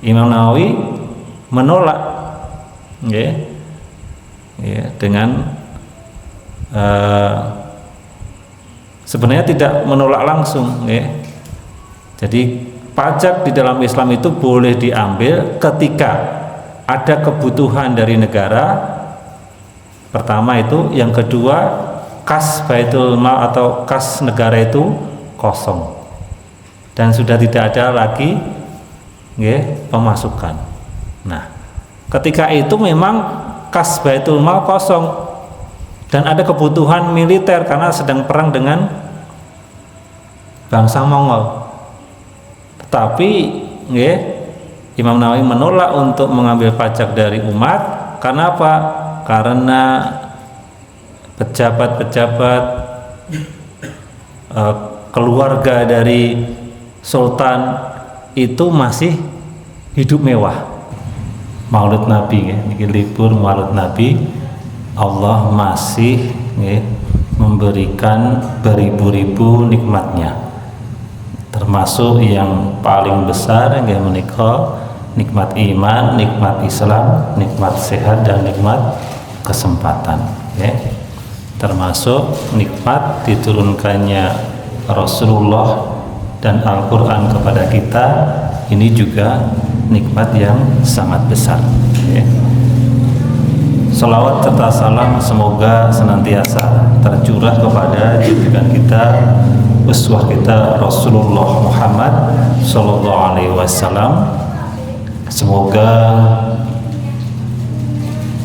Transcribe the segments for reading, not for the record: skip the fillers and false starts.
Imam Nawawi menolak, ya, dengan sebenarnya tidak menolak langsung, ya. Jadi pajak di dalam Islam itu boleh diambil ketika ada kebutuhan dari negara. Pertama itu, yang kedua kas Baitul Mal atau kas negara itu kosong dan sudah tidak ada lagi, ya, pemasukan. Nah, ketika itu memang kas Baitul Mal kosong dan ada kebutuhan militer karena sedang perang dengan bangsa Mongol. Tetapi, ya, Imam Nawawi menolak untuk mengambil pajak dari umat. Karena apa? Karena pejabat-pejabat, keluarga dari sultan itu masih hidup mewah. Maulid Nabi, ya, ini libur Maulid Nabi, Allah masih, ya, memberikan beribu-ribu nikmatnya, termasuk yang paling besar yang menikah nikmat iman, nikmat Islam, nikmat sehat dan nikmat kesempatan, ya. Termasuk nikmat diturunkannya Rasulullah dan Al-Quran kepada kita, ini juga nikmat yang sangat besar, ya. Salawat serta salam semoga senantiasa tercurah kepada junjungan kita, uswah kita Rasulullah Muhammad Sallallahu Alaihi Wasallam. Semoga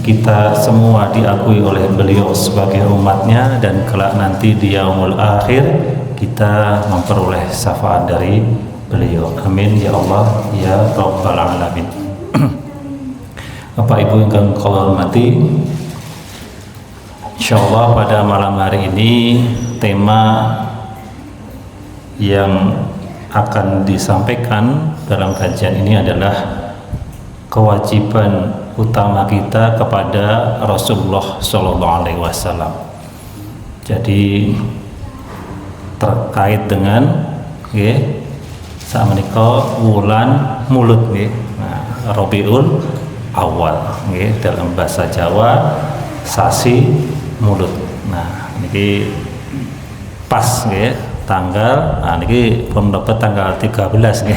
kita semua diakui oleh beliau sebagai umatnya, dan kelak nanti di yaumul akhir kita memperoleh syafaat dari beliau. Amin ya Allah ya Rabbal Alamin. Bapak Ibu yang kau hormati, insyaallah pada malam hari ini tema yang akan disampaikan dalam kajian ini adalah kewajiban utama kita kepada Rasulullah Shallallahu Alaihi Wasallam. Jadi terkait dengan, ya, saat menikah wulan mulut, ya, nah, Rabiul Awal, ya, dalam bahasa Jawa sasi mulut. Nah, ini pas, ya, tanggal, nah, ini pun dapat tanggal 13, ya.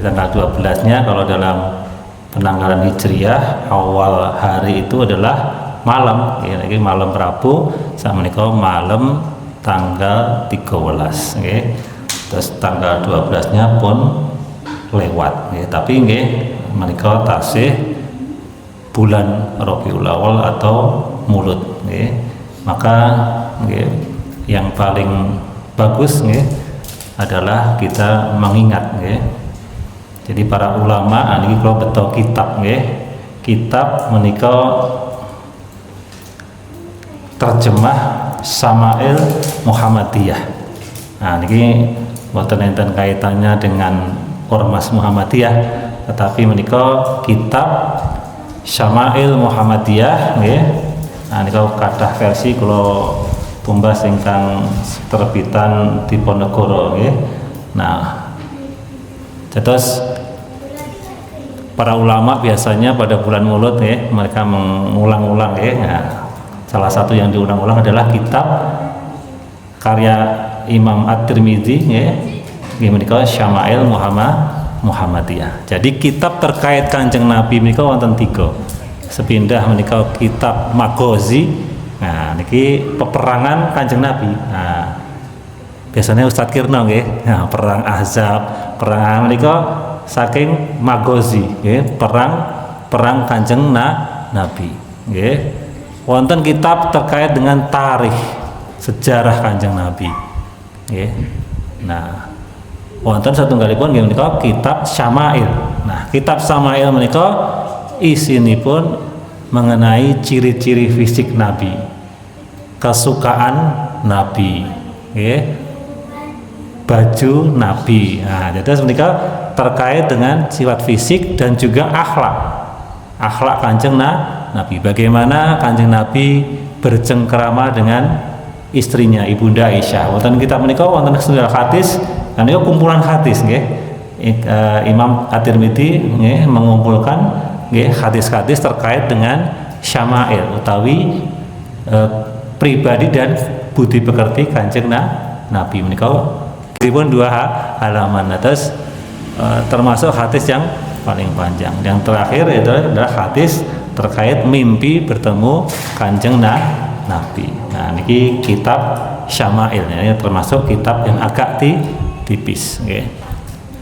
Tanggal 12-nya kalau dalam penanggalan Hijriyah awal hari itu adalah malam, ya, lagi malam Rabu, saat menikah malam tanggal 13, ya. Terus tanggal 12-nya pun lewat, ya. Tapi nggih menikah tasih bulan Rabiul Awal atau mulut, ya. Maka nggih yang paling bagus, nggih, adalah kita mengingat, nggih. Jadi para ulama ini kalau betul kitab, nggih, kitab menika terjemah Syama'il Muhammadiyah. Nah, ini boten enten kaitannya dengan Ormas Muhammadiyah, tetapi menika kitab Syama'il Muhammadiyah, nggih. Nah, niku kathah versi kula tumbas ingkang terbitan Diponegoro, nggih. Nah, terus para ulama biasanya pada bulan Maulud, ya, mereka mengulang-ulang, ya. Nah, salah satu yang diulang-ulang adalah kitab karya Imam At-Tirmidzi, ya, menika Syama'il Muhammadiyah. Jadi kitab terkait Kanjeng Nabi menika wonten 3. Sepindah menika kitab Maghazi. Nah, niki peperangan Kanjeng Nabi. Nah, biasanya Ustadz Kirno, nggih. Nah, perang Ahzab, perang menika saking Maghazi, nggih, perang Kanjeng Nabi, nggih. Wonten kitab terkait dengan tarikh sejarah Kanjeng Nabi, nggih. Nah, wonten satunggalipun nggih menika kitab Syama'il. Nah, kitab Syama'il menika isinipun mengenai ciri-ciri fisik Nabi, kesukaan Nabi, nggih, baju Nabi. Nah, jadi menika terkait dengan sifat fisik dan juga akhlak Kanjeng Nabi. Bagaimana Kanjeng Nabi bercengkerama dengan istrinya Ibunda Aisyah. Wonten kitab menika wonten setunggal hadis, dan itu kumpulan hadis, nggih. Imam At-Tirmidzi nggih mengumpulkan nggih hadis-hadis terkait dengan syama'il utawi pribadi dan budi pekerti Kanjeng Nabi menika pripun 2 halaman. Terus termasuk hadis yang paling panjang. Yang terakhir itu adalah hadis terkait mimpi bertemu Kanjeng Nabi. Nah, niki kitab Syama'il ya, termasuk kitab yang agak tipis nggih.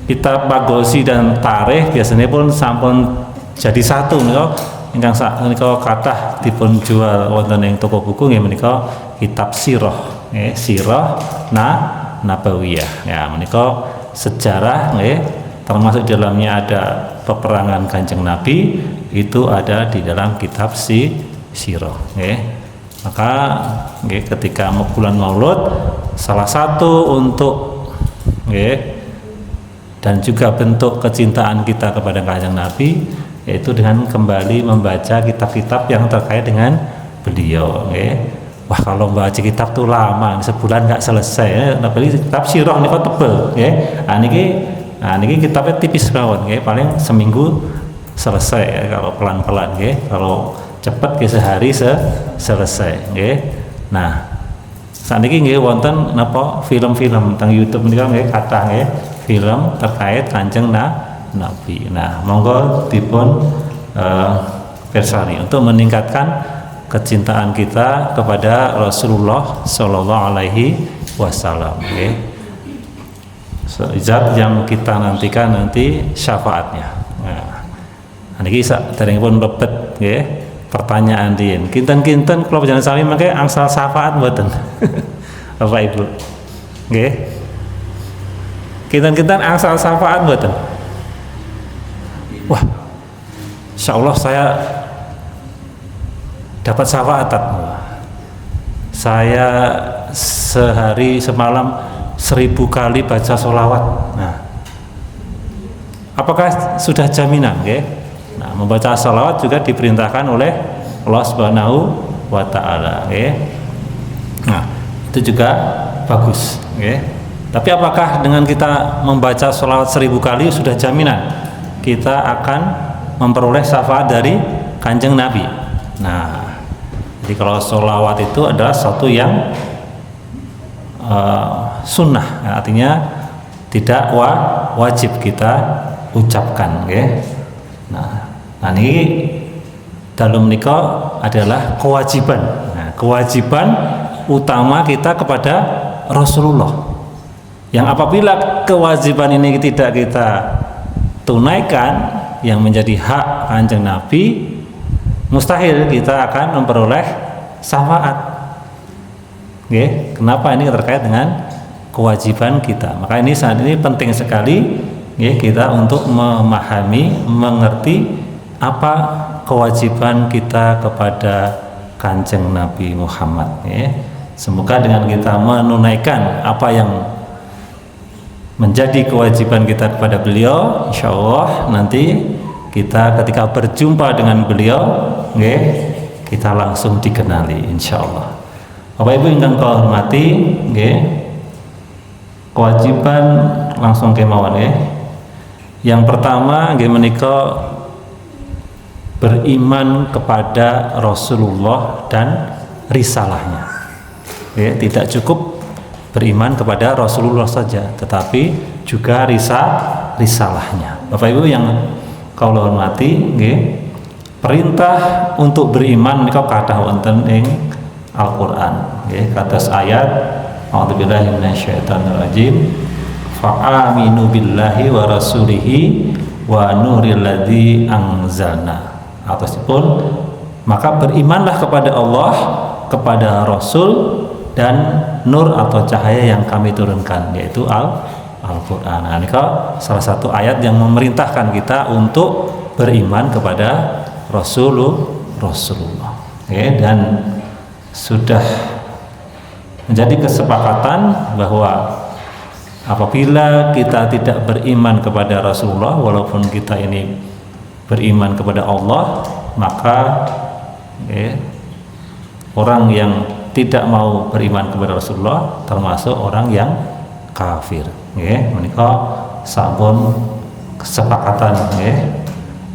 Kitab Maghozi dan Tarikh biasanya pun sampun jadi satu menika kathah dipun jual wonten ing toko buku nggih menika kitab Sirah nggih, Sirah Nabawiyah. Ya, menika sejarah nggih, termasuk di dalamnya ada peperangan Kanjeng Nabi, itu ada di dalam kitab Sirah nggih. Maka nggih ketika bulan Maulud salah satu untuk nggih dan juga bentuk kecintaan kita kepada Kanjeng Nabi yaitu dengan kembali membaca kitab-kitab yang terkait dengan beliau nggih. Wah, kalau membaca kitab tuh lama, sebulan nggak selesai. Apalagi kitab Sirah ini kok tebel nggih. Niki kitabnya tipis banget nggih, paling seminggu selesai ya, kalau pelan-pelan nggih. Kalau cepet nggih sehari selesai nggih. Nah, saniki nggih wonten napa film-film tentang YouTube menika nggih kathah nggih film terkait Kanjeng Nabi. Nah, monggo dipun pirsani untuk meningkatkan kecintaan kita kepada Rasulullah Shallallahu Alaihi Wasallam. Okay. Zat yang kita nantikan nanti syafaatnya. Nah, ini dari pun bebet, okay. Pertanyaan din. Kinten-kinten kalau jangan sami mangke angsal syafaat mboten. Bapak Ibu. Nggih. Kinten-kinten angsal syafaat mboten. Wah, insyaallah saya dapat syafaat. Saya sehari semalam 1000 kali baca sholawat. Nah, apakah sudah jaminan? Okay? Nah, membaca sholawat juga diperintahkan oleh Allah Subhanahu wa Ta'ala. Okay? Nah, itu juga bagus. Okay? Tapi apakah dengan kita membaca sholawat 1000 kali sudah jaminan kita akan memperoleh syafaat dari Kanjeng Nabi? Nah, jadi kalau sholawat itu adalah suatu yang sunnah, artinya tidak wajib kita ucapkan, okay? Nah, ini dalam nikah adalah kewajiban. Nah, kewajiban utama kita kepada Rasulullah. Yang apabila kewajiban ini tidak kita tunaikan, yang menjadi hak Kanjeng Nabi, mustahil kita akan memperoleh syafaat. Okay. Kenapa? Ini terkait dengan kewajiban kita. Maka ini saat ini penting sekali kita untuk memahami, mengerti apa kewajiban kita kepada Kanjeng Nabi Muhammad. Semoga dengan kita menunaikan apa yang menjadi kewajiban kita kepada beliau, insya Allah nanti kita ketika berjumpa dengan beliau, kita langsung dikenali, insya Allah. Bapak Ibu ingkang kula hormati, kewajiban langsung kemawon. Yang pertama menika beriman kepada Rasulullah dan risalahnya. Tidak cukup beriman kepada Rasulullah saja, tetapi juga risalahnya. Bapak Ibu yang kula hormati, perintah untuk beriman menika kathah wonten ing Al-Qur'an, kados ayat a'udzubillahi minasyaitonirrajim fa'aminu billahi wa rasulihi wa nuril ladzi anzalna. Atasipun maka berimanlah kepada Allah, kepada Rasul dan nur atau cahaya yang kami turunkan, yaitu Al-Qur'an. Nah, ini salah satu ayat yang memerintahkan kita untuk beriman kepada Rasulullah. Dan sudah menjadi kesepakatan bahwa apabila kita tidak beriman kepada Rasulullah, walaupun kita ini beriman kepada Allah, maka orang yang tidak mau beriman kepada Rasulullah termasuk orang yang kafir. Menika sampun kesepakatan ya.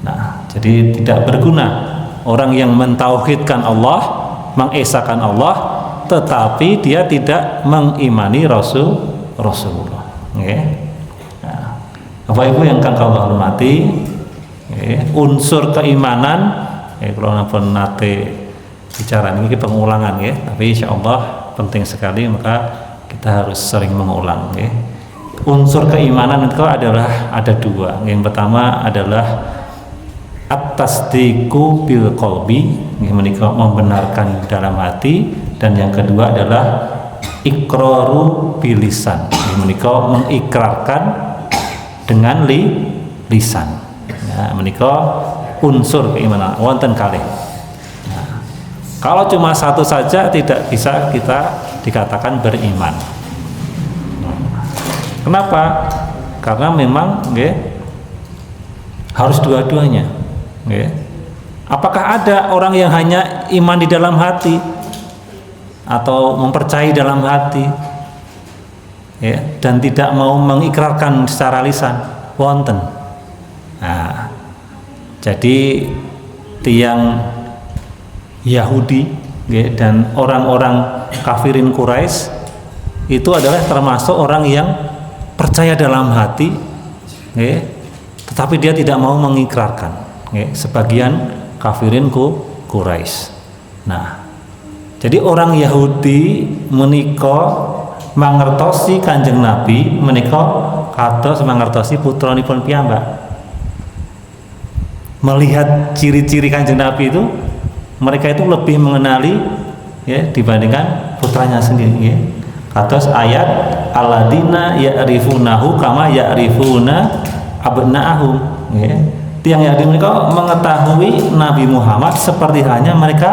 Nah, jadi tidak berguna orang yang mentauhidkan Allah, mengesahkan Allah, tetapi dia tidak mengimani Rasulullah. Ya. Nah, Bapak Ibu yang kang kula hormati, ya, unsur keimanan, kalau pun nate bicara ini pengulangan ya, tapi insya Allah penting sekali, maka kita harus sering mengulang ya. Unsur keimanan itu adalah ada dua. Yang pertama adalah at-tasdiqu bil qalbi, menika membenarkan dalam hati, dan yang kedua adalah iqraru bil lisan, menika mengikrarkan dengan lisan. Ya, menika unsur keimanan wonten kalih. Nah, kalau cuma satu saja tidak bisa kita dikatakan beriman. Kenapa? Karena memang harus dua-duanya. Apakah ada orang yang hanya iman di dalam hati atau mempercayai dalam hati dan tidak mau mengikrarkan secara lisan? Wonten. Nah, jadi tiang Yahudi dan orang-orang kafirin Quraisy itu adalah termasuk orang yang percaya dalam hati, tetapi dia tidak mau mengikrarkan. Sebagian kafirin Quraisy. Nah, jadi orang Yahudi menika mangertosi Kanjeng Nabi menika kados mangertosi putranipun piyambak. Melihat ciri-ciri Kanjeng Nabi itu, mereka itu lebih mengenali dibandingkan putranya sendiri. Kados ayat alladzina ya'rifunahu kama ya'rifuna abna'ahum. Tiang Yahudi mereka mengetahui Nabi Muhammad seperti hanya mereka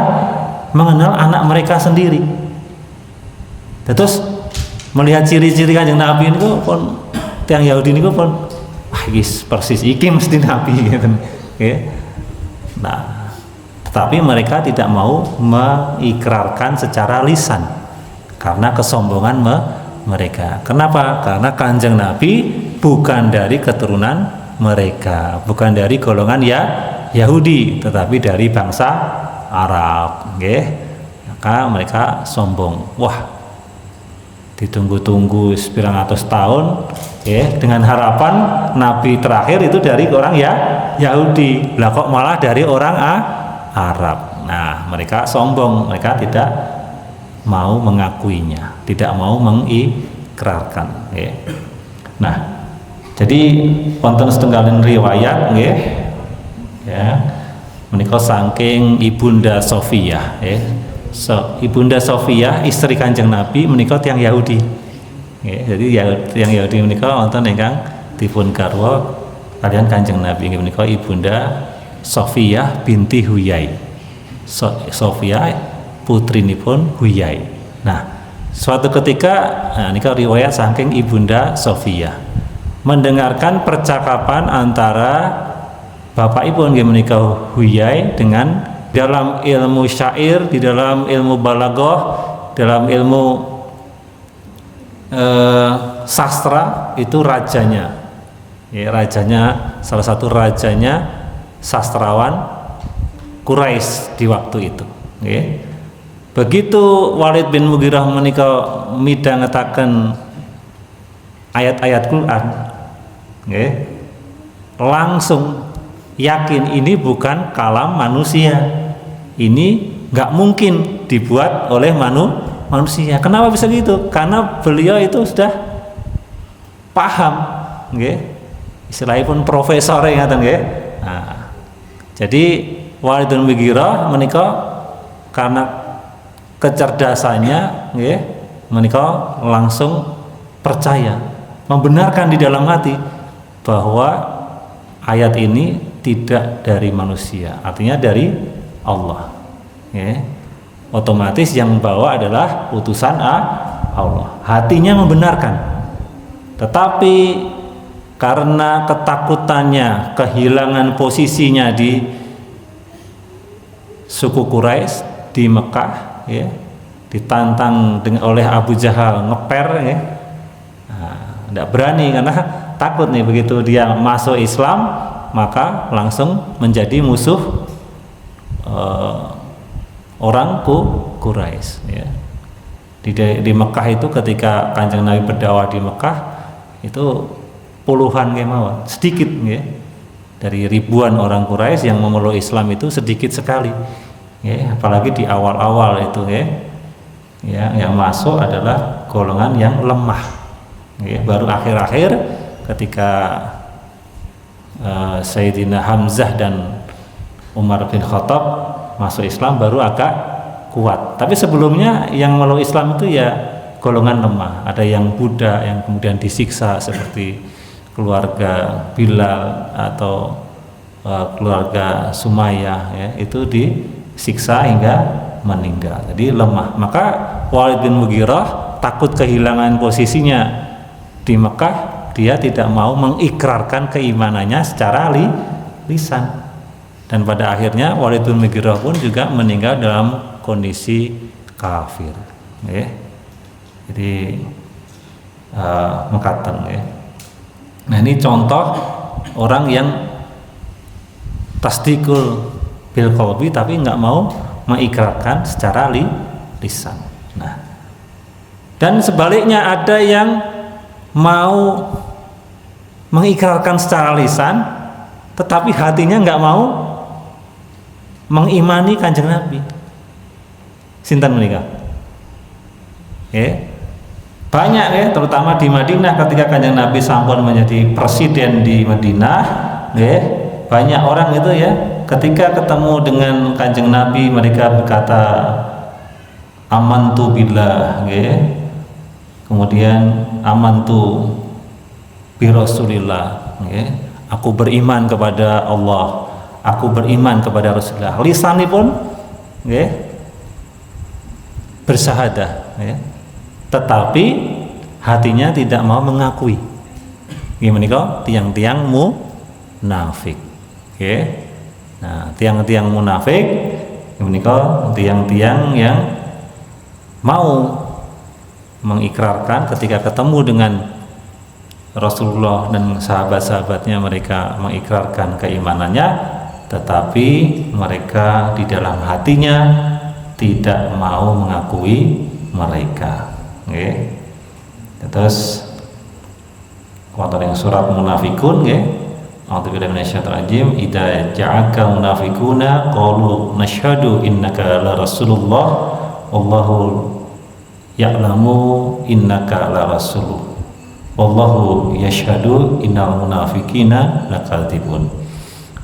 mengenal anak mereka sendiri. Terus melihat ciri-ciri Kanjeng Nabi itu pun tiang Yahudi ini pun persis iki mesti Nabi gitu. Nah, tetapi mereka tidak mau mengikrarkan secara lisan karena kesombongan mereka. Kenapa? Karena Kanjeng Nabi bukan dari keturunan mereka, bukan dari golongan Yahudi, tetapi dari bangsa Arab. Maka mereka sombong. Wah, ditunggu-tunggu sepirang atus tahun dengan harapan Nabi terakhir itu dari orang Yahudi, lah kok malah dari orang Arab. Nah, mereka sombong, mereka tidak mau mengakuinya, tidak mau mengikrarkan. Nah, jadi wonten setunggalin riwayat menika saking Ibunda Sofiyah Ibunda Sofiyah istri Kanjeng Nabi menika tiyang Yahudi. Jadi tiyang Yahudi menika wonten ingkang dipun garwa kalian Kanjeng Nabi menika Ibunda Sofiyah binti Huyai. Sofiyah putrinipun Huyai. Nah, suatu ketika nika riwayat saking Ibunda Sofiyah mendengarkan percakapan antara bapak ibu menika Huyai dengan dalam ilmu syair, di dalam ilmu balaghah, dalam ilmu sastra itu rajanya, rajanya salah satu rajanya sastrawan Quraisy di waktu itu. Begitu Walid bin Mughirah menika midhangetaken ayat-ayat Quran, langsung yakin ini bukan kalam manusia, ini nggak mungkin dibuat oleh manusia. Kenapa bisa gitu? Karena beliau itu sudah paham, istilahnya pun profesor ingatan, Nah, jadi Walid bin Mughirah menika karena kecerdasannya, menika langsung percaya, membenarkan di dalam hati bahwa ayat ini tidak dari manusia, artinya dari Allah. Otomatis yang membawa adalah utusan Allah. Hatinya membenarkan, tetapi karena ketakutannya kehilangan posisinya di suku Quraisy di Mekah, ditantang oleh Abu Jahal ngeper, tidak berani karena takut nih begitu dia masuk Islam maka langsung menjadi musuh orang Quraisy ya. Di Mekah itu ketika Kanjeng Nabi berdakwah di Mekah itu puluhan kemawon, sedikit ya. Dari ribuan orang Quraisy yang memeluk Islam itu sedikit sekali. Ya, apalagi di awal-awal itu ya. Ya, yang masuk adalah golongan yang lemah. Ya, baru akhir-akhir ketika Sayyidina Hamzah dan Umar bin Khattab masuk Islam baru agak kuat. Tapi sebelumnya yang memeluk Islam itu ya golongan lemah. Ada yang budak yang kemudian disiksa seperti keluarga Bilal atau keluarga Sumayyah ya, itu disiksa hingga meninggal. Jadi lemah. Maka Walid bin Mughirah takut kehilangan posisinya di Mekah, dia tidak mau mengikrarkan keimanannya secara lisan. Dan pada akhirnya Walid bin Mughirah pun juga meninggal dalam kondisi kafir ya. Jadi mengatakan ya. Nah ini contoh orang yang tasdikul bil qalbi tapi nggak mau mengikrarkan secara lisan. Nah, dan sebaliknya ada yang mau mengikrarkan secara lisan tetapi hatinya nggak mau mengimani Kanjeng Nabi. Sinten menika? Banyak ya, terutama di Madinah ketika Kanjeng Nabi sampun menjadi presiden di Madinah, ya, banyak orang itu ya ketika ketemu dengan Kanjeng Nabi mereka berkata amantu billah, ya. Kemudian amantu bi Rasulillah, ya. Aku beriman kepada Allah, aku beriman kepada Rasulullah. Lisanipun ya bersahadah ya. Tetapi hatinya tidak mau mengakui. Gimana kok? Tiang-tiang munafik. Oke. Nah, tiang-tiang munafik gimana kok? Tiang-tiang yang mau mengikrarkan ketika ketemu dengan Rasulullah dan sahabat-sahabatnya, mereka mengikrarkan keimanannya, tetapi mereka di dalam hatinya tidak mau mengakui mereka. Okay. Terus wonten ing surat Munafikun nggih, a'udzubillahi minasyaitonir rajim, idza ja'aka munafiquna qalu nashhadu innaka la rasulullah wallahu ya'lamu innaka la rasuluh wallahu yashhadu innal munafiqina lakadzibun.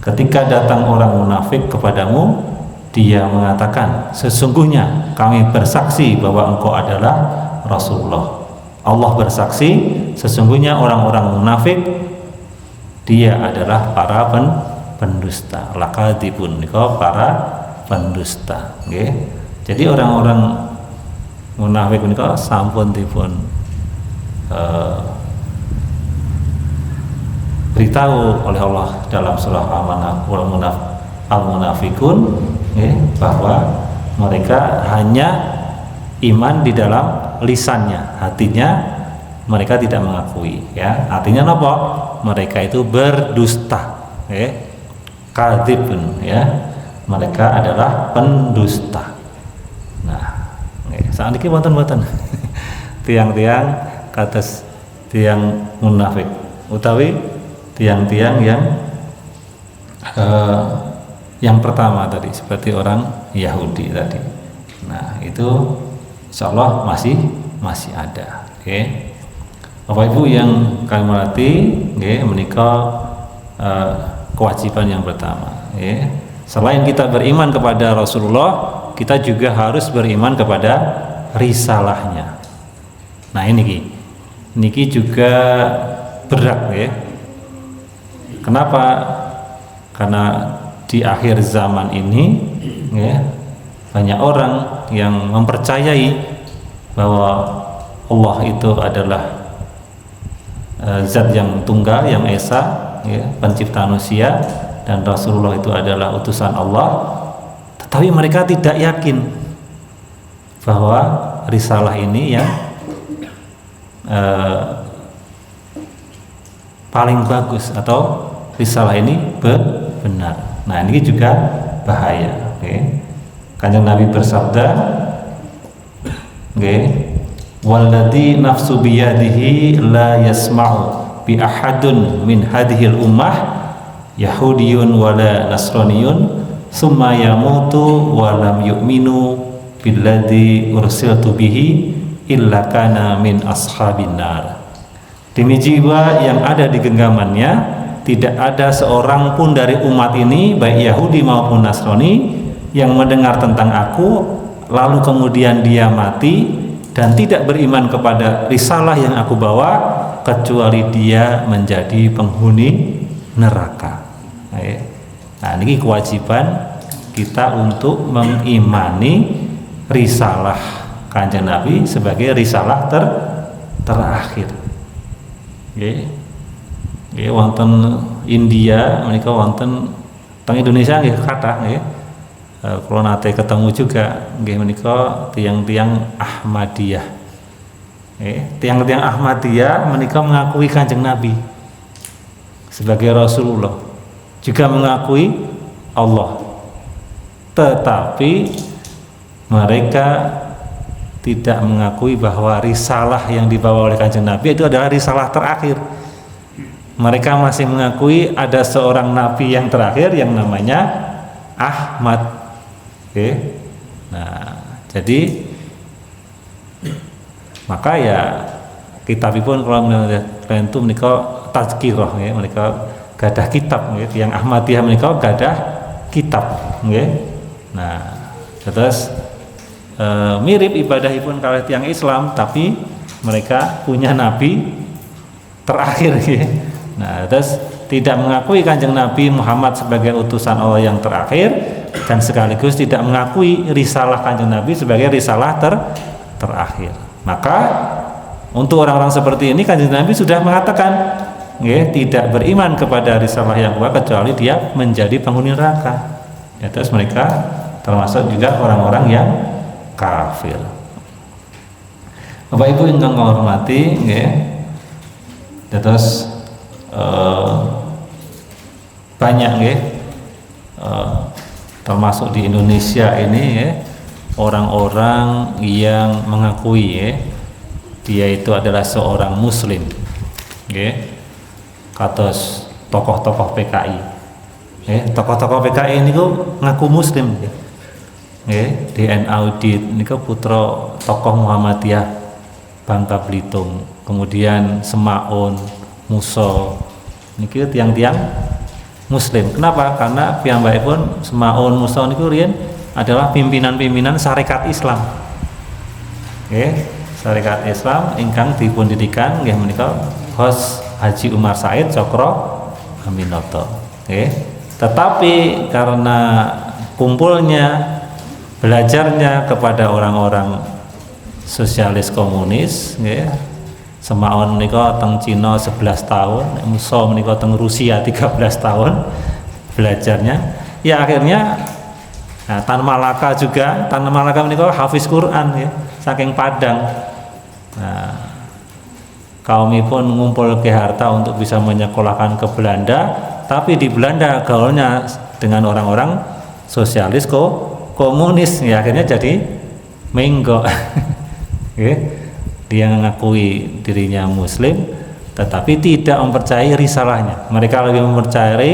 Ketika datang orang munafik kepadamu, dia mengatakan sesungguhnya kami bersaksi bahwa engkau adalah Rasulullah. Allah bersaksi sesungguhnya orang-orang munafik dia adalah para pendusta. Lakadzibun niku para pendusta nggih. Jadi orang-orang munafik niku sampun dipun beritahu oleh Allah dalam surah Al-Munafikun ya, bahwa mereka hanya iman di dalam lisannya, hatinya mereka tidak mengakui ya. Artinya apa? Mereka itu berdusta ya. Kadzibun ya. Mereka adalah pendusta. Nah, saat ini wonten-wonten tiang-tiang kados tiang munafik utawi tiang-tiang yang pertama tadi seperti orang Yahudi tadi. Nah, itu insyaallah masih ada. Oke. Bapak Ibu yang kami hormati, nggih, menika kewajiban yang pertama, nggih. Selain kita beriman kepada Rasulullah, kita juga harus beriman kepada risalahnya. Nah, niki juga berat ya. Kenapa? Karena di akhir zaman ini ya, banyak orang yang mempercayai bahwa Allah itu adalah zat yang tunggal, yang esa ya, pencipta manusia, dan Rasulullah itu adalah utusan Allah, tetapi mereka tidak yakin bahwa risalah ini yang paling bagus atau risalah ini benar. Nah, ini juga bahaya. Kanjeng Nabi bersabda, walladzi nafsu biyadihi la yasma'u bi ahadun min hadhil ummah yahudiyun wala nasraniyun summa yamutu wa lam yu'minu billadzi ursiltu bihi illa kana min ashabin nar. Demi jiwa yang ada di genggamannya, tidak ada seorang pun dari umat ini, baik Yahudi maupun Nasrani, yang mendengar tentang aku lalu kemudian dia mati dan tidak beriman kepada risalah yang aku bawa, kecuali dia menjadi penghuni neraka. Nah, ini kewajiban kita untuk mengimani risalah Kanjeng Nabi sebagai risalah terakhir. Wonten India menika wonten teng Indonesia nggih kathah nggih. Kula nate ketemu juga nggih menika tiang-tiang Ahmadiyah. Tiang-tiang Ahmadiyah menika mengakui Kanjeng Nabi sebagai Rasulullah, juga mengakui Allah. Tetapi mereka tidak mengakui bahwa risalah yang dibawa oleh Kanjeng Nabi itu adalah risalah terakhir. Mereka masih mengakui ada seorang Nabi yang terakhir yang namanya Ahmad. Nah, jadi maka ya kitabipun kalau kalian itu menika tazkirah ya, menika gadah kitab ya, yang Ahmadiyah menika gadah kitab ya. Nah, terus mirip ibadahipun kalau tiang Islam, tapi mereka punya nabi terakhir ya. Nah, terus tidak mengakui Kanjeng Nabi Muhammad sebagai utusan Allah yang terakhir, dan sekaligus tidak mengakui risalah Kanjeng Nabi sebagai risalah terakhir. Maka untuk orang-orang seperti ini Kanjeng Nabi sudah mengatakan tidak beriman kepada risalah yang kedua kecuali dia menjadi penghuni neraka. Ya, terus mereka termasuk juga orang-orang yang kafir. Bapak Ibu yang kami hormati, terus banyak termasuk di Indonesia ini orang-orang yang mengakui dia itu adalah seorang muslim, kados tokoh-tokoh PKI, tokoh-tokoh PKI ini kok ngaku muslim, DNA Audit ini kok putra tokoh Muhammadiyah Bangka Belitung, kemudian Semaun, Muso, ini tiang-tiang muslim. Kenapa? Karena piyambakipun Semaun, Muso niku riyen adalah pimpinan-pimpinan syarikat Islam. Syarikat Islam ingkang dipundidikan nggih menika Hos Haji Umar Said Cokro Aminoto. Tetapi karena kumpulnya, belajarnya kepada orang-orang sosialis komunis, Semaun menika teng Cina 11 tahun, Muso menika teng Rusia 13 tahun belajarnya. Ya akhirnya Tan Malaka juga, Tan Malaka menika hafiz Quran saking Padang. Nah, kaumipun ngumpul ke harta untuk bisa menyekolahkan ke Belanda, tapi di Belanda gaulnya dengan orang-orang sosialis komunis, ya akhirnya jadi menggo. Dia mengakui dirinya muslim tetapi tidak mempercayai risalahnya. Mereka lebih mempercayai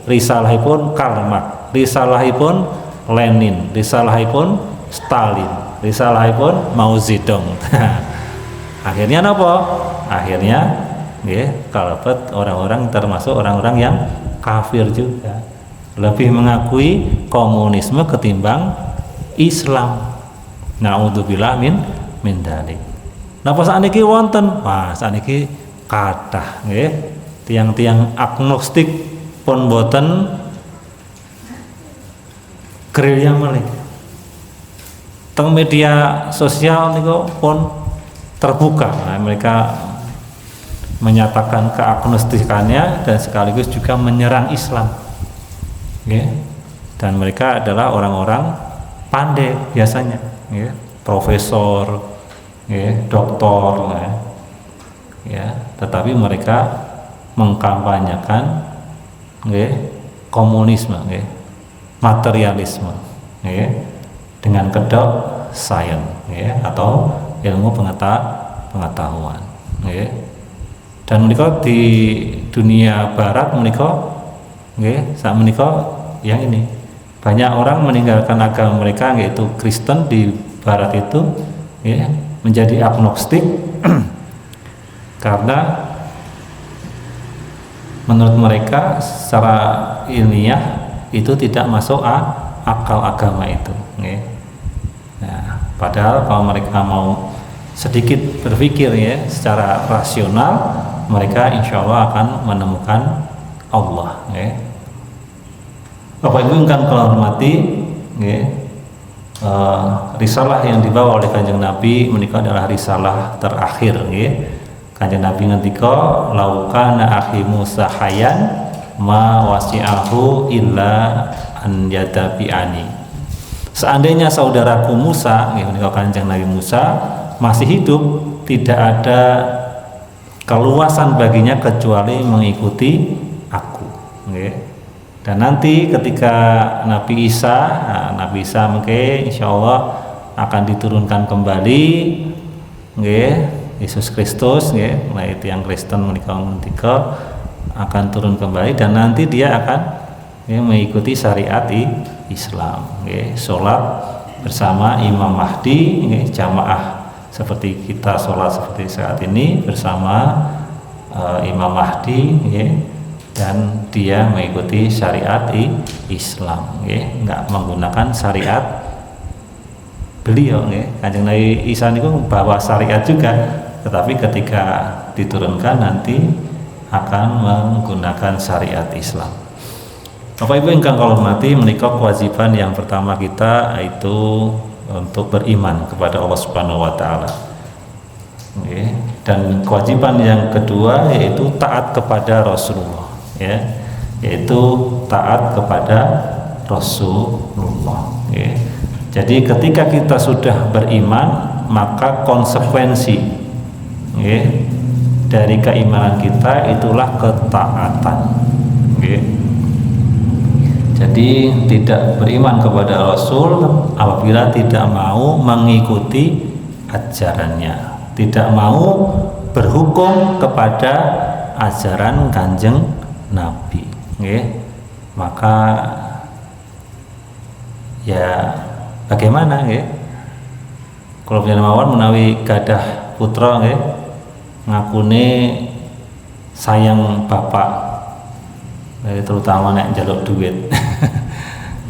risalahipun Karl Marx, risalahipun Lenin, risalahipun Stalin, risalahipun Mao Zedong. Akhirnya apa? Akhirnya kalebet orang-orang termasuk orang-orang yang kafir juga, lebih mengakui komunisme ketimbang Islam. Naudzubillah min dzalik. Napa sakniki wonten? Wah, sakniki kathah nggih. Tiang-tiang agnostik pun boten gerilya malih. Teng media sosial niku pun terbuka. Nah, mereka menyatakan keagnostikannya dan sekaligus juga menyerang Islam. Dan mereka adalah orang-orang pandai biasanya, profesor, doktor, tetapi mereka mengkampanyekan nggih komunisme nggih, materialisme nggih, dengan kedok sains nggih, atau ilmu pengetahuan nggih. Dan menika di dunia barat menika nggih, saat menika yang ini banyak orang meninggalkan agama mereka yaitu Kristen di barat itu ya, menjadi agnostik karena menurut mereka secara ilmiah itu tidak masuk akal agama itu ya. Nah, padahal kalau mereka mau sedikit berpikir ya secara rasional, mereka insya Allah akan menemukan Allah ya. Bapak Ibu yang kami hormati ya, risalah yang dibawa oleh Kanjeng Nabi menika adalah risalah terakhir ya. Kanjeng Nabi ngendika laukana akhi Musa hayan ma wasi'ahu illa an yatabi'ani. Seandainya saudaraku Musa ya, menika Kanjeng Nabi Musa masih hidup, tidak ada keluasan baginya kecuali mengikuti aku ya. Dan nanti ketika Nabi Isa mungkin insya Allah akan diturunkan kembali nggih, Yesus Kristus nggih, nah itu yang Kristen menika akan turun kembali dan nanti dia akan mengikuti syariat Islam nggih, salat bersama Imam Mahdi nggih, jamaah seperti kita salat seperti saat ini bersama Imam Mahdi nggih. Dan dia mengikuti syariat Islam ya, nggak menggunakan syariat beliau ya. Kanjeng Nabi Isa itu bawa syariat juga, tetapi ketika diturunkan nanti akan menggunakan syariat Islam. Bapak Ibu ingkang kula hormati, menika kewajiban yang pertama kita itu untuk beriman kepada Allah Subhanahu wa taala. Dan kewajiban yang kedua yaitu taat kepada Rasulullah ya, yaitu taat kepada Rasulullah ya. Jadi ketika kita sudah beriman, maka konsekuensi ya, dari keimanan kita itulah ketaatan ya. Jadi tidak beriman kepada Rasul apabila tidak mau mengikuti ajarannya, tidak mau berhukum kepada ajaran Kanjeng Nabi, okay. Maka ya bagaimana, okay? Kalau mawon menawi gadah putra, okay, ngakune sayang bapak, terutama nek njaluk duit,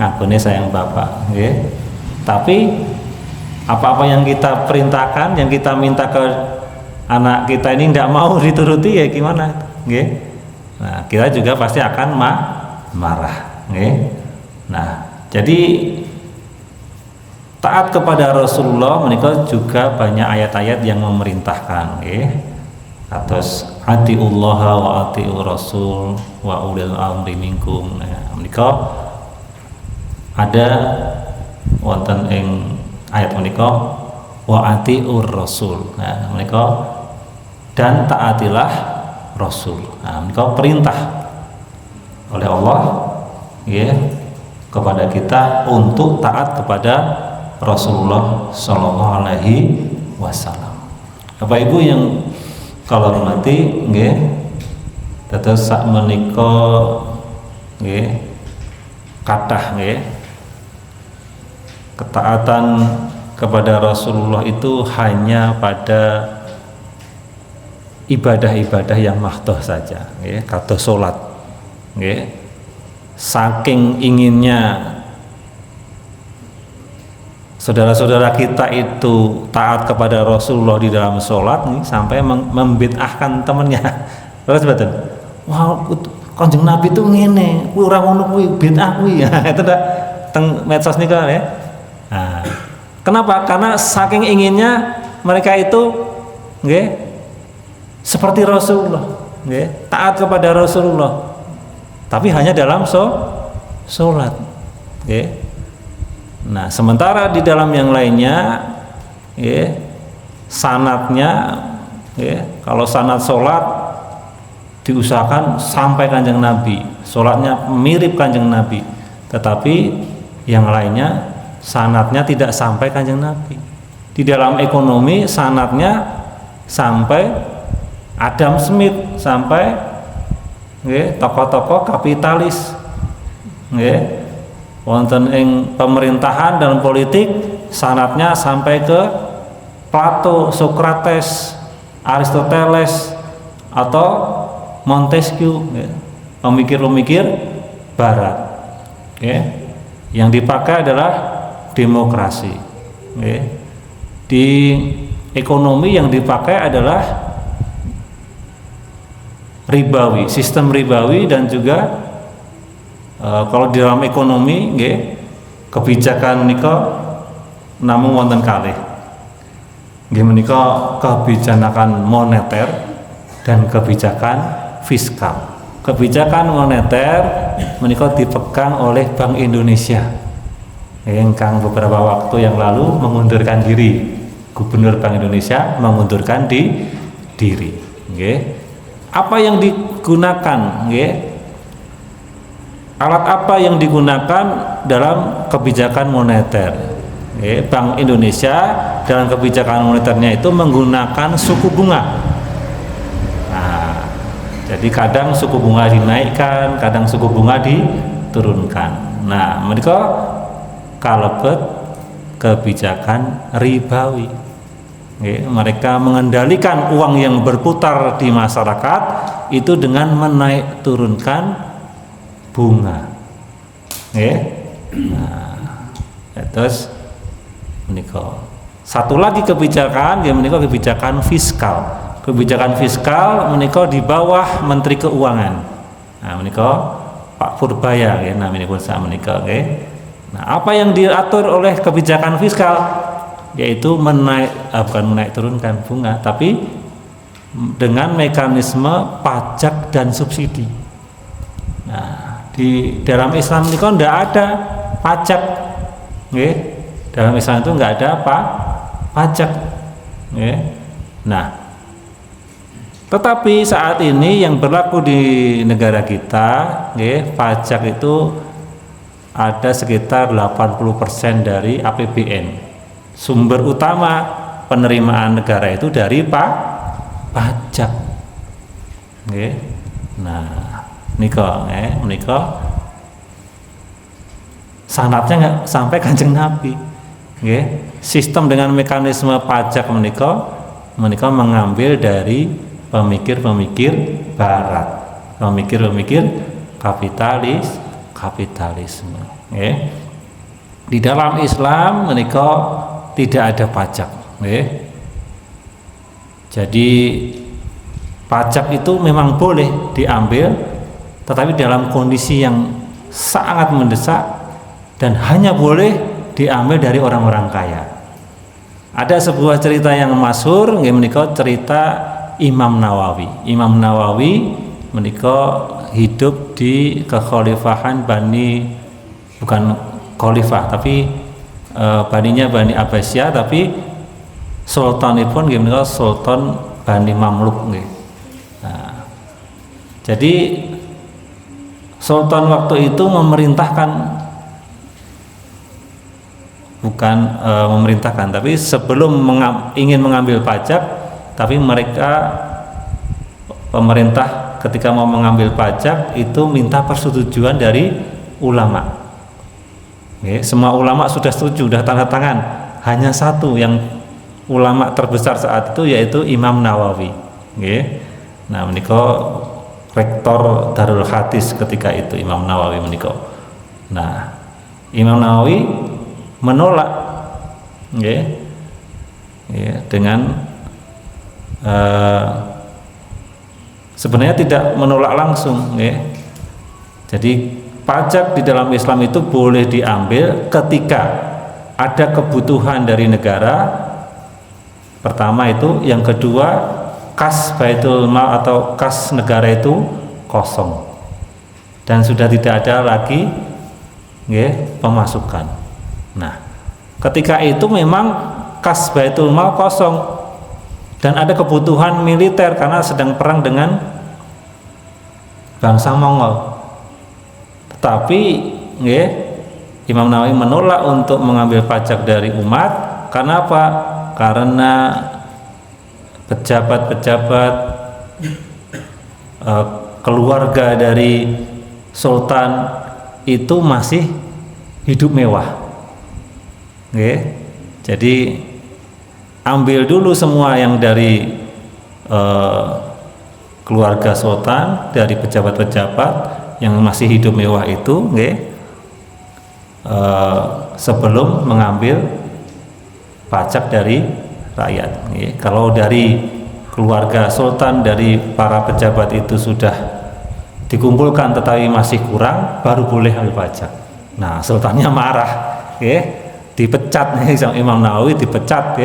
ngakune sayang bapak, okay. Tapi apa-apa yang kita perintahkan, yang kita minta ke anak kita ini tidak mau dituruti, ya gimana, okay? Nah, kita juga pasti akan marah, okay? Nah, jadi taat kepada Rasulullah menika juga banyak ayat-ayat yang memerintahkan, okay? Atas atiullah wa atiur rasul wa ulil amri minkum. Nah, menika ada wonten ing ayat menika wa atiur rasul. Nah, menika dan taatilah Rasul. Nah, menika perintah oleh Allah ya kepada kita untuk taat kepada Rasulullah Shallallahu Alaihi Wasallam. Bapak Ibu yang kalau hormati nggih, dados sak menika nggih kathah nggih ketaatan kepada Rasulullah itu hanya pada ibadah-ibadah yang mahdoh saja, ya, kados salat, ya. Saking inginnya saudara-saudara kita itu taat kepada Rasulullah di dalam salat nih, sampai membid'ahkan temannya. Terus betul, wah Kanjeng Nabi itu ngene, kuwi ora ngono kuwi bid'ah kuwi. Itu dah teng medsos nika ya. Nah, kenapa? Karena saking inginnya mereka itu, nggih, seperti Rasulullah, ya, taat kepada Rasulullah, tapi hanya dalam sholat, ya. Nah, sementara di dalam yang lainnya, ya, sanatnya, ya, kalau sanat sholat diusahakan sampai Kanjeng Nabi, sholatnya mirip Kanjeng Nabi, tetapi yang lainnya sanatnya tidak sampai Kanjeng Nabi. Di dalam ekonomi sanatnya sampai Adam Smith, sampai tokoh-tokoh kapitalis, wonten ing pemerintahan dan politik sanatnya sampai ke Plato, Socrates, Aristoteles atau Montesquieu, pemikir-pemikir Barat. Yang dipakai adalah demokrasi. Di ekonomi yang dipakai adalah ribawi, sistem ribawi, dan juga kalau di dalam ekonomi kebijakan menika namung wonten kalih. Nggih menika kebijakan moneter dan kebijakan fiskal. Kebijakan moneter menika dipegang oleh Bank Indonesia, yang beberapa waktu yang lalu mengundurkan diri. Gubernur Bank Indonesia mengundurkan diri. Apa yang digunakan? Alat apa yang digunakan dalam kebijakan moneter? Bank Indonesia dalam kebijakan moneternya itu menggunakan suku bunga. Jadi kadang suku bunga dinaikkan, kadang suku bunga diturunkan. Nah, mereka kalebet kebijakan ribawi. Mereka mengendalikan uang yang berputar di masyarakat itu dengan menaik turunkan bunga. Nah, terus mereka satu lagi kebijakan, mereka kebijakan fiskal. Kebijakan fiskal menika di bawah Menteri Keuangan. Nah, menika Pak Purbaya nah menika menika Nah, apa yang diatur oleh kebijakan fiskal yaitu bukan menaik turunkan bunga, tapi dengan mekanisme pajak dan subsidi. Nah, di dalam Islam menika ndak ada pajak. Dalam Islam itu nggak ada pajak. Nah, tetapi saat ini yang berlaku di negara kita, pajak itu ada sekitar 80% dari APBN. Sumber utama penerimaan negara itu dari pajak. Nah, menika sanatnya nggak sampai Kanjeng Nabi. Sistem dengan mekanisme pajak menika mengambil dari pemikir-pemikir Barat, pemikir-pemikir kapitalisme. Di dalam Islam menika tidak ada pajak. Jadi pajak itu memang boleh diambil, tetapi dalam kondisi yang sangat mendesak dan hanya boleh diambil dari orang-orang kaya. Ada sebuah cerita yang masyhur, menika cerita Imam Nawawi. Imam Nawawi menika hidup di kekhalifahan bukan khalifah, tapi Bani Abbasiyah, tapi sultanipun menika Sultan Bani Mamluk. Nah, jadi sultan waktu itu memerintahkan, tapi sebelum ingin mengambil pajak, tapi pemerintah ketika mau mengambil pajak itu minta persetujuan dari ulama. Semua ulama sudah setuju, sudah tanda tangan. Hanya satu yang ulama terbesar saat itu yaitu Imam Nawawi. Nah, menika rektor Darul Hadis ketika itu Imam Nawawi menika. Nah, Imam Nawawi menolak, dengan sebenarnya tidak menolak langsung. Jadi pajak di dalam Islam itu boleh diambil ketika ada kebutuhan dari negara. Pertama itu, yang kedua kas Baitul Mal atau kas negara itu kosong dan sudah tidak ada lagi pemasukan. Nah, ketika itu memang kas Baitul Mal kosong dan ada kebutuhan militer karena sedang perang dengan bangsa Mongol. Tetapi nggih, Imam Nawawi menolak untuk mengambil pajak dari umat. Karena apa? Karena pejabat-pejabat keluarga dari sultan itu masih hidup mewah. Nggih. Jadi ambil dulu semua yang dari keluarga sultan, dari pejabat-pejabat yang masih hidup mewah itu, sebelum mengambil pajak dari rakyat. Kalau dari keluarga sultan, dari para pejabat itu sudah dikumpulkan tetapi masih kurang, baru boleh ambil pajak. Nah, sultannya marah, dipecat nih sama Imam Nawawi, dipecat,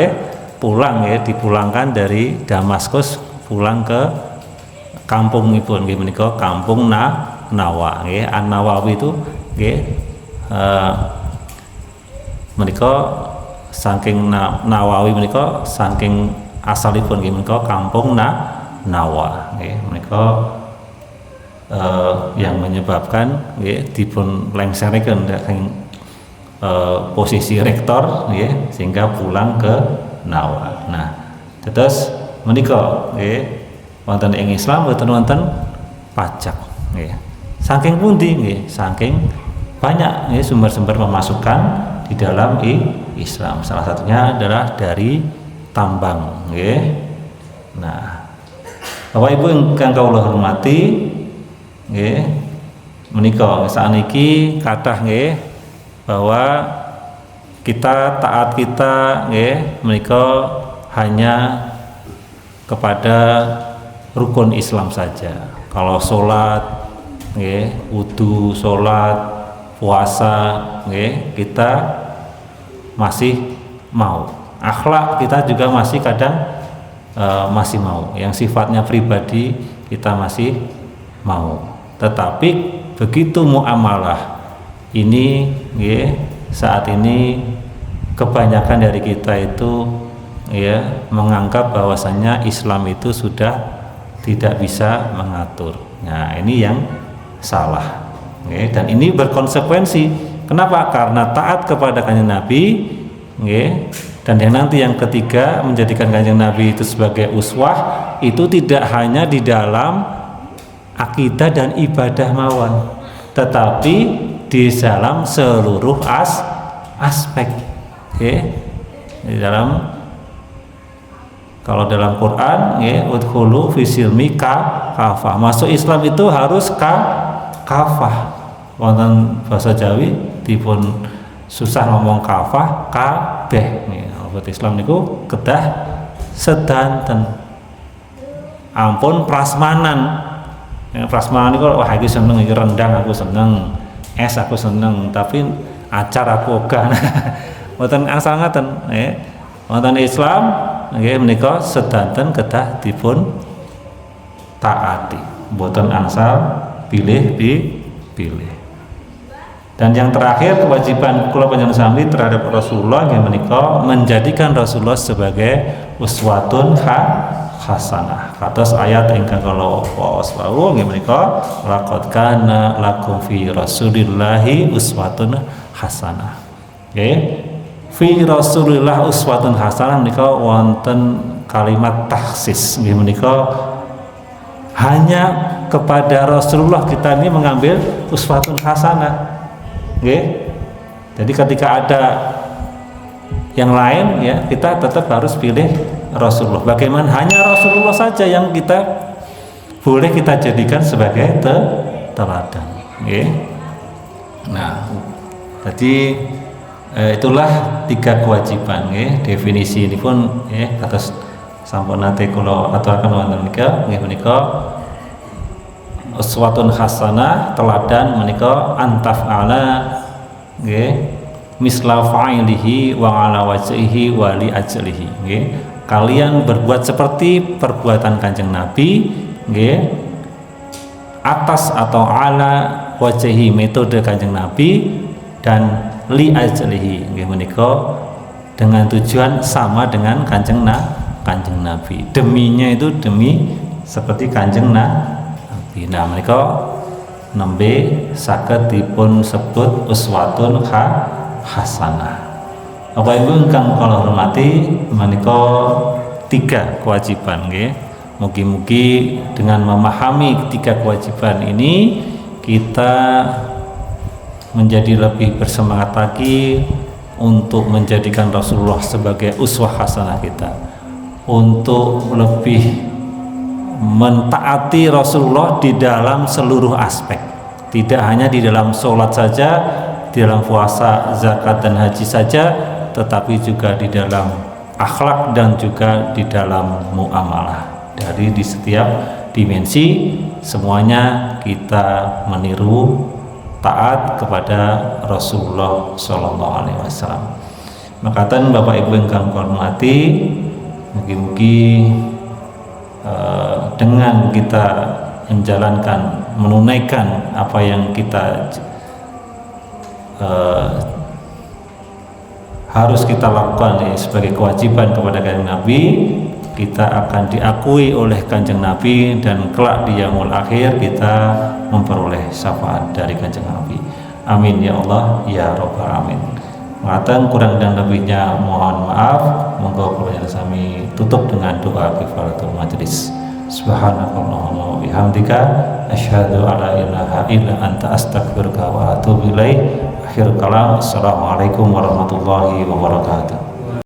pulang, dipulangkan dari Damaskus, pulang ke kampung ibu, menika kampung Nawa, An-Nawawi itu, menika saking Nawawi menika saking asalipun menika kampung Nawa, menika yang menyebabkan dipun lengserikeun posisi rektor, sehingga pulang ke Nawa. Nah, terus menika wonten ing Islam boten wonten pajak. Saking pundi? Saking banyak sumber-sumber pemasukan di dalam Islam. Salah satunya adalah dari tambang. Nah, Bapak Ibu ingkang kawula hormati, menika sakniki kathah bahwa taat kita menika hanya kepada rukun Islam saja. Kalau sholat, wudu, sholat, puasa, kita masih mau. Akhlak kita juga masih kadang masih mau. Yang sifatnya pribadi kita masih mau. Tetapi begitu muamalah ini, saat ini kebanyakan dari kita itu menganggap bahwasannya Islam itu sudah tidak bisa mengatur. Nah, ini yang salah. Dan ini berkonsekuensi. Kenapa? Karena taat kepada Kanjeng Nabi, dan yang ketiga menjadikan Kanjeng Nabi itu sebagai uswah, itu tidak hanya di dalam akidah dan ibadah mawon, tetapi di dalam seluruh aspek. Di dalam, kalau dalam Quran, udkhulu fi silmi kafah. Masuk Islam itu harus kafah. Wonten bahasa Jawi dipun susah ngomong kafah, kabeh. Buat Islam niku kedah sedanten. Ampun prasmanan. Prasmanan niku wah iki seneng, iki rendang aku seneng, es aku seneng, tapi acar aku ogah. Mboten asal ngaten, wonten Islam menika sedanten kedah dipun taati, mboten angsal pilih. Dan yang terakhir, kewajiban kula panjenengan sami terhadap Rasulullah yang menika menjadikan Rasulullah sebagai uswatun hasanah. Kados ayat ingkang kala waswawu nggih menika laqad kana lakum fi Rasulillahi uswatun hasanah. Fi Rasulillah uswatun hasanah menika wonten kalimat taksis nggih menika hanya kepada Rasulullah kita ini mengambil uswatun hasanah. Jadi ketika ada yang lain, kita tetap harus pilih Rasulullah. Bagaimana? Hanya Rasulullah saja yang kita boleh kita jadikan sebagai teladan. Nah, jadi itulah 3 kewajiban. Definisi ini pun atas sampun nate kula aturaken wonten menika uswatun hasanah, teladan menika antaf'ala misla fa'ilihi wa ala wajhihi wa li ajlihi. Kalian berbuat seperti perbuatan Kanjeng Nabi, atas atau ala wajhihi metode Kanjeng Nabi, dan li ajlihi menika dengan tujuan sama dengan Kanjeng Nabi. Deminya itu demi seperti Kanjeng Nabi. Nah menika nembe saged dipun sebut uswatun hasanah. Bapak Ibu ingkang kula hormati, menika 3 kewajiban nggih. Mugi-mugi dengan memahami 3 kewajiban ini kita menjadi lebih bersemangat lagi untuk menjadikan Rasulullah sebagai uswah hasanah kita, untuk lebih mentaati Rasulullah di dalam seluruh aspek, tidak hanya di dalam sholat saja, di dalam puasa, zakat dan haji saja, tetapi juga di dalam akhlak dan juga di dalam muamalah. Dari di setiap dimensi semuanya kita meniru taat kepada Rasulullah Shallallahu Alaihi Wasallam. Makatan Bapak Ibu yang kami hormati, mugi-mugi dengan kita menjalankan, menunaikan apa yang kita harus kita lakukan sebagai kewajiban kepada Kanjeng Nabi, kita akan diakui oleh Kanjeng Nabi dan kelak di yaumul akhir kita memperoleh syafaat dari Kanjeng Nabi. Amin ya Allah ya Rabbal alamin. Mengatakan kurang dan lebihnya mohon maaf. Monggo kula sami tutup dengan doa kifaratul majlis. Subhanakallahumma wa bihamdika asyhadu alla ilaha illa anta astaghfiruka wa atubu ilaik. Akhir kalam. Assalamualaikum warahmatullahi wabarakatuh.